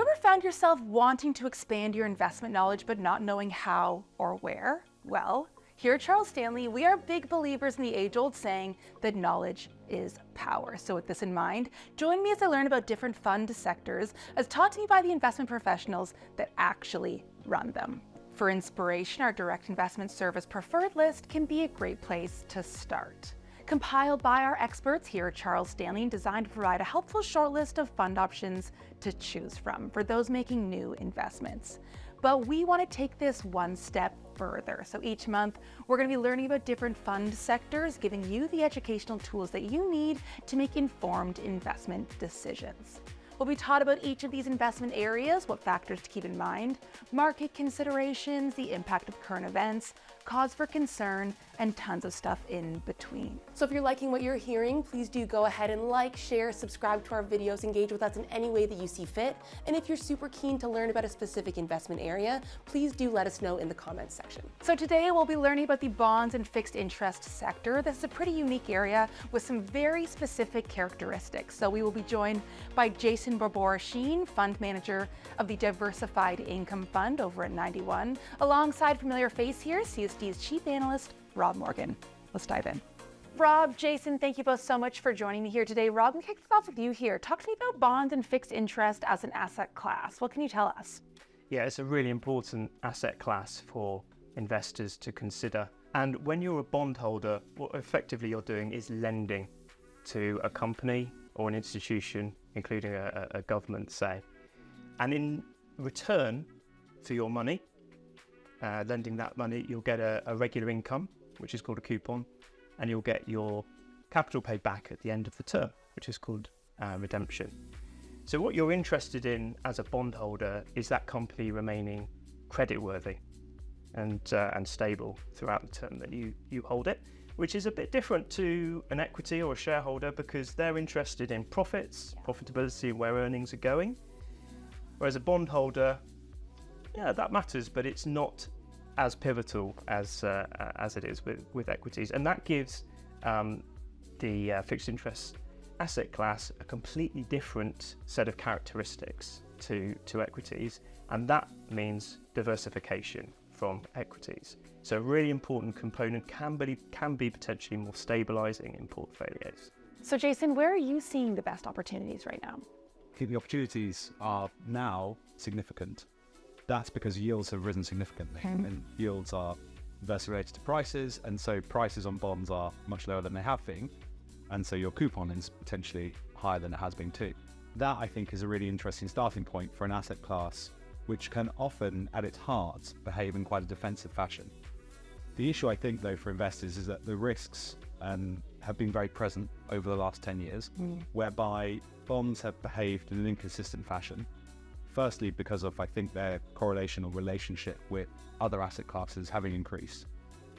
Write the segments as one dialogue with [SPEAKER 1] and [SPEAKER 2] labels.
[SPEAKER 1] ever found yourself wanting to expand your investment knowledge but not knowing how or where? Well, here at Charles Stanley, we are big believers in the age-old saying that knowledge is power. So with this in mind, join me as I learn about different fund sectors as taught to me by the investment professionals that actually run them. For inspiration, our direct investment service preferred list can be a great place to start. Compiled by our experts here at Charles Stanley and designed to provide a helpful short list of fund options to choose from for those making new investments. But we want to take this one step further. So each month, we're going to be learning about different fund sectors, giving you the educational tools that you need to make informed investment decisions. We'll be taught about each of these investment areas, what factors to keep in mind, market considerations, the impact of current events, cause for concern, and tons of stuff in between. So if you're liking what you're hearing, please do go ahead and like, share, subscribe to our videos, engage with us in any way that you see fit. And if you're super keen to learn about a specific investment area, please do let us know in the comments section. So today we'll be learning about the bonds and fixed interest sector. This is a pretty unique area with some very specific characteristics. So we will be joined by Jason Borbora-Sheen, fund manager of the Diversified Income Fund over at 91, alongside familiar face here, CSD's chief analyst, Rob Morgan. Let's dive in. Rob, Jason, thank you both so much for joining me here today. Rob, I'm kicking off with you here. Talk to me about bonds and fixed interest as an asset class. What can you tell us?
[SPEAKER 2] Yeah, it's a really important asset class for investors to consider. And when you're a bondholder, what effectively you're doing is lending to a company or an institution, including a government, say. And in return for your money, lending that money, you'll get a regular income, which is called a coupon, and you'll get your capital paid back at the end of the term, which is called redemption. So what you're interested in as a bondholder is that company remaining creditworthy and stable throughout the term that you hold it, which is a bit different to an equity or a shareholder because they're interested in profits, profitability, where earnings are going. Whereas a bondholder, yeah, that matters, but it's not as pivotal as it is with equities. And that gives the fixed interest asset class a completely different set of characteristics to equities. And that means diversification from equities. So a really important component can be potentially more stabilizing in portfolios.
[SPEAKER 1] So Jason, where are you seeing the best opportunities right now?
[SPEAKER 3] I think the opportunities are now significant. That's because yields have risen significantly. And yields are inversely related to prices, and so prices on bonds are much lower than they have been, and so your coupon is potentially higher than it has been too. That, I think, is a really interesting starting point for an asset class which can often, at its heart, behave in quite a defensive fashion. The issue, I think, though, for investors is that the risks have been very present over the last 10 years, whereby bonds have behaved in an inconsistent fashion. Firstly, because of, I think, their correlation or relationship with other asset classes having increased.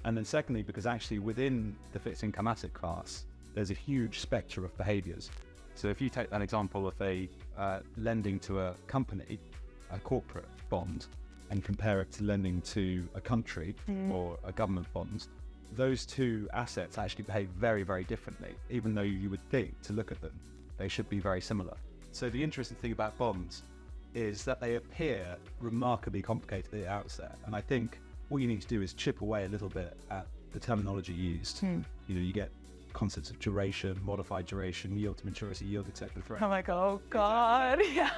[SPEAKER 3] And then secondly, because actually within the fixed income asset class, there's a huge spectrum of behaviors. So if you take that example of a lending to a company, a corporate bond, and compare it to lending to a country or a government bond, those two assets actually behave very, very differently, even though you would think to look at them, they should be very similar. So the interesting thing about bonds is that they appear remarkably complicated at the outset. And I think what you need to do is chip away a little bit at the terminology used. You get concepts of duration, modified duration, yield to maturity, yield etc.
[SPEAKER 1] I'm like, oh God, yeah.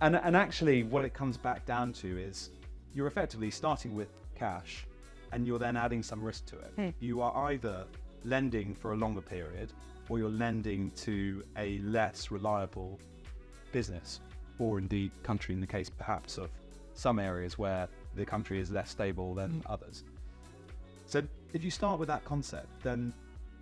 [SPEAKER 3] And actually what it comes back down to is you're effectively starting with cash and you're then adding some risk to it. You are either lending for a longer period or you're lending to a less reliable business or indeed country, in the case perhaps of some areas where the country is less stable than others. So if you start with that concept, then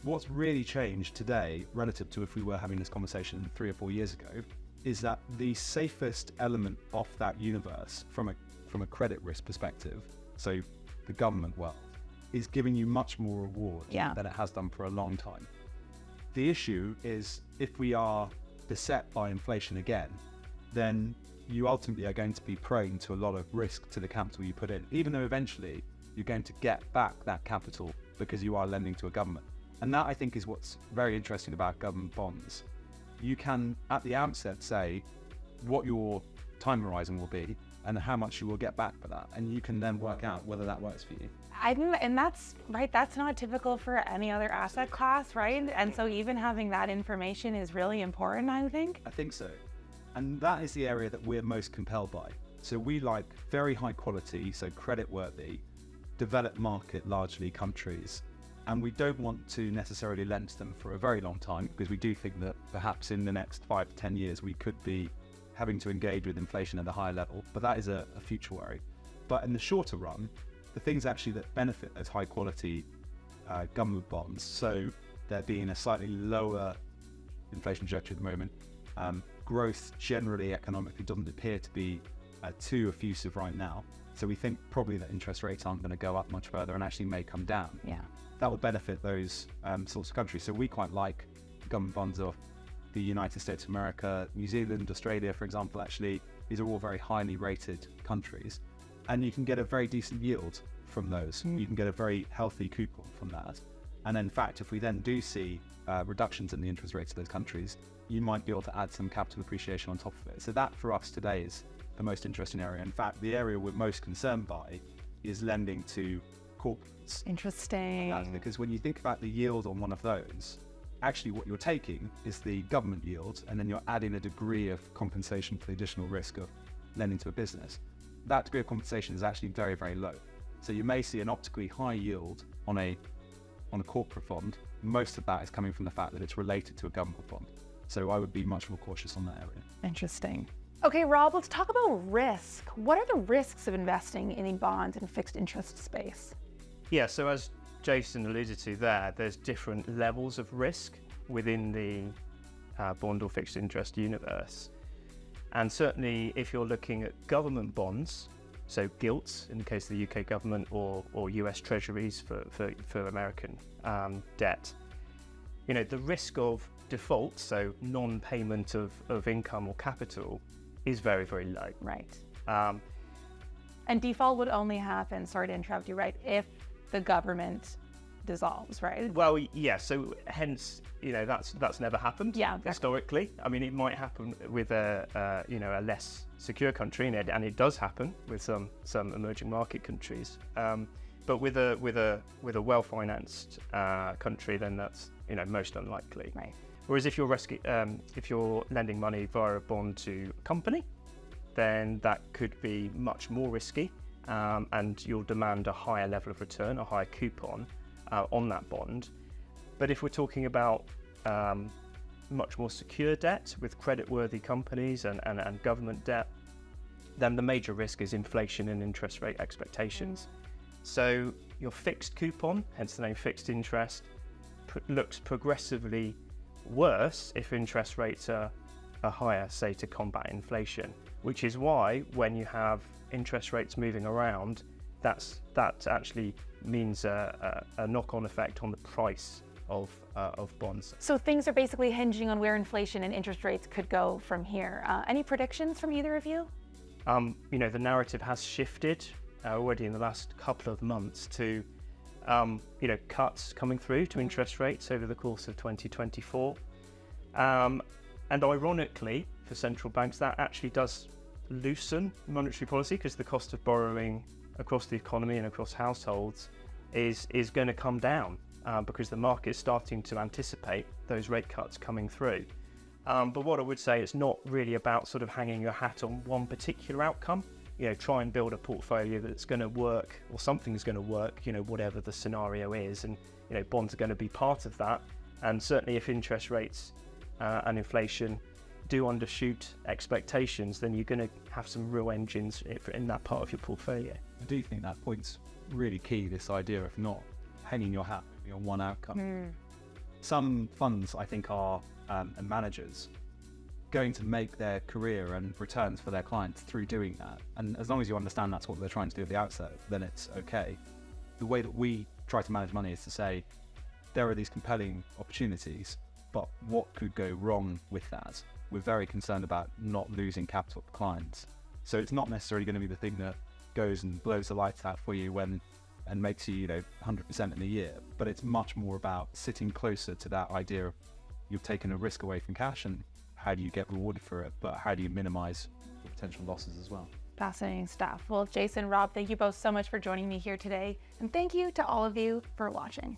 [SPEAKER 3] what's really changed today relative to if we were having this conversation 3 or 4 years ago is that the safest element of that universe from a credit risk perspective, so the government world, is giving you much more reward than it has done for a long time. The issue is if we are beset by inflation again, then you ultimately are going to be prone to a lot of risk to the capital you put in, even though eventually you're going to get back that capital because you are lending to a government. And that, I think, is what's very interesting about government bonds. You can, at the outset, say what your time horizon will be and how much you will get back for that. And you can then work out whether that works for you.
[SPEAKER 1] And that's right, that's not typical for any other asset class, right? And so even having that information is really important, I think.
[SPEAKER 3] I think so. And that is the area that we're most compelled by. So we like very high quality, so credit worthy, developed market largely countries. And we don't want to necessarily lend to them for a very long time, because we do think that perhaps in the next 5 to 10 years, we could be having to engage with inflation at a higher level, but that is a future worry. But in the shorter run, the things actually that benefit those high quality government bonds, so there being a slightly lower inflation trajectory at the moment, growth generally economically doesn't appear to be too effusive right now. So we think probably that interest rates aren't going to go up much further and actually may come down.
[SPEAKER 1] Yeah.
[SPEAKER 3] That will benefit those sorts of countries. So we quite like government bonds of the United States of America, New Zealand, Australia, for example. Actually, these are all very highly rated countries. And you can get a very decent yield from those. You can get a very healthy coupon from that. And in fact, if we then do see reductions in the interest rates of those countries, you might be able to add some capital appreciation on top of it. So that for us today is the most interesting area. In fact, the area we're most concerned by is lending to corporates.
[SPEAKER 1] Interesting.
[SPEAKER 3] That's because when you think about the yield on one of those, actually what you're taking is the government yield, and then you're adding a degree of compensation for the additional risk of lending to a business. That degree of compensation is actually very, very low. So you may see an optically high yield on a corporate bond. Most of that is coming from the fact that it's related to a government bond. So I would be much more cautious on that area.
[SPEAKER 1] Interesting. Okay, Rob, let's talk about risk. What are the risks of investing in bonds and fixed interest space?
[SPEAKER 2] Yeah, so as Jason alluded to there, there's different levels of risk within the bond or fixed interest universe. And certainly if you're looking at government bonds, so gilts in the case of the UK government, or US treasuries for American debt, you know, the risk of default, so non-payment of income or capital, is very, very low.
[SPEAKER 1] Right. And default would only happen, sorry to interrupt you, right, if the government dissolves, right?
[SPEAKER 2] Well, yeah, so hence, you know, that's never happened historically. I mean, it might happen with a less secure country, and it does happen with some emerging market countries. But with a well-financed country, then that's, you know, most unlikely.
[SPEAKER 1] Right.
[SPEAKER 2] Whereas if you're lending money via a bond to a company, then that could be much more risky, and you'll demand a higher level of return, a higher coupon on that bond. But if we're talking about much more secure debt with credit-worthy companies and government debt, then the major risk is inflation and interest rate expectations. So your fixed coupon, hence the name fixed interest, looks progressively worse if interest rates are higher, say, to combat inflation, which is why when you have interest rates moving around, that actually means a knock-on effect on the price of bonds.
[SPEAKER 1] So things are basically hinging on where inflation and interest rates could go from here. Any predictions from either of you?
[SPEAKER 2] You know, the narrative has shifted already in the last couple of months to cuts coming through to interest rates over the course of 2024. And ironically, for central banks, that actually does loosen monetary policy, because the cost of borrowing across the economy and across households is going to come down because the market is starting to anticipate those rate cuts coming through. But what I would say, it's not really about sort of hanging your hat on one particular outcome. You know, try and build a portfolio that's going to work, or something's going to work, you know, whatever the scenario is. And, you know, bonds are going to be part of that. And certainly if interest rates and inflation do undershoot expectations, then you're going to have some real engines in that part of your portfolio.
[SPEAKER 3] I do think that point's really key, this idea of not hanging your hat on one outcome. Some funds, I think, are and managers going to make their career and returns for their clients through doing that. And as long as you understand that's what they're trying to do at the outset, then it's okay. The way that we try to manage money is to say, there are these compelling opportunities, but what could go wrong with that? We're very concerned about not losing capital to clients. So it's not necessarily going to be the thing that goes and blows the lights out for you and makes you, 100% in a year. But it's much more about sitting closer to that idea of you've taken a risk away from cash, and how do you get rewarded for it, but how do you minimize the potential losses as well.
[SPEAKER 1] Fascinating stuff. Well, Jason, Rob, thank you both so much for joining me here today. And thank you to all of you for watching.